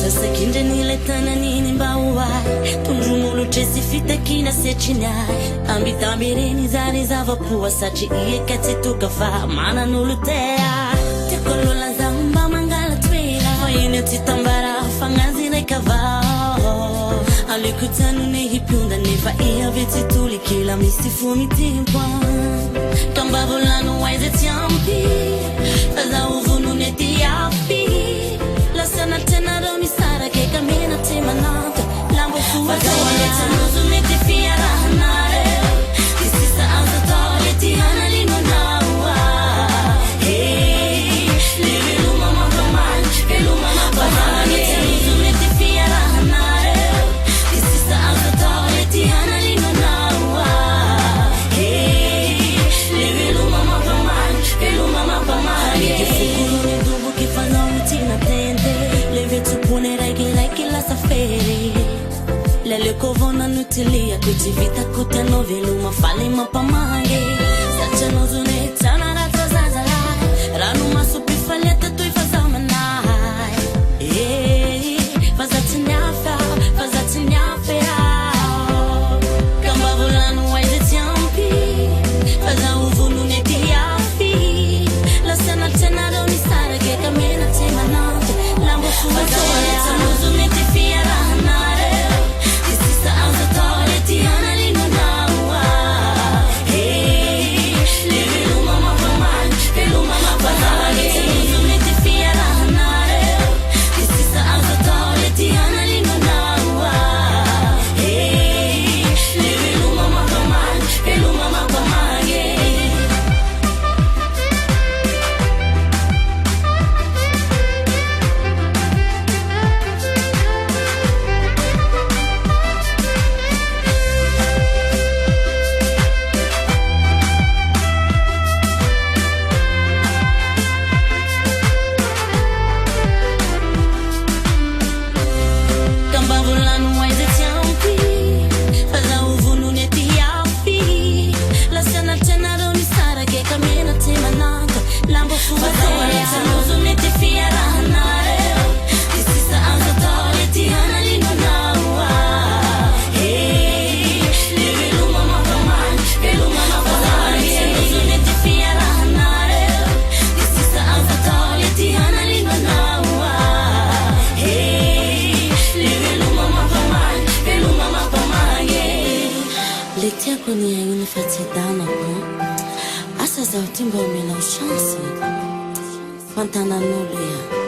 Sasa kindenile tana nini mbauai Tunjumulu chesi fita kina sechinai Ambitambireni zani zavapua Sachi iye kati tukafa Mana nulutea Tekolola zamba mangala twila Oyine titambara fangazi na ikavao Alikutanu ne hipyunda Nefa iya veti tuli kila misifu mitimpa Kambavulanu waize tiampi Faza uvunu neti yapi Lasana tena romi sara ke kamena tema nanta Lambo fuwa waleta nuzu neti fia rahanare Kisisa anza tole tihana lino nawa Hey, livi luma mapaman Keluma mapaman Waleta nuzu neti fia rahanare Kisisa anza tole tihana lino nawa Hey, livi luma mapaman Keluma mapaman Kifukuru ni dubu kifana utina tende Leve tupune regela kila safari Lele kovona nutilia kutivita kuteno veluma fale mapamange Sacha nozune tana rata zazala Ranu masupi faleta tui fazamanai Fazatinyafe Kamba vulanu waize tiampi Faza uvunu neti yafi Lasana tena doni sara ke kamena tema nante Lambo fuwa waleta nuzu neti fia rahanare Kisisa anza tole tihana lino nawa Hey, livi luma mapaman Keluma mapaman Waleta nuzu neti fia rahanare Kisisa anza tole tihana lino nawa Hey, livi luma mapaman Keluma mapaman Kamba vulanu waize tiampi Faza uvunu neti yafi Lasana tena doni sara ke kamena tema nanta Lambo fuwa waleta nuzu neti fia rahanare Kisisa anza tole tihana lino nawa Hey, livi luma mapaman Keluma mapaman Waleta nuzu neti fia rahanare Kisisa anza tole tihana lino nawa Hey, livi luma mapaman Keluma mapaman Letia kuni ya unifati dana ko Asa za utimba umela ushansi Fantana nulu ya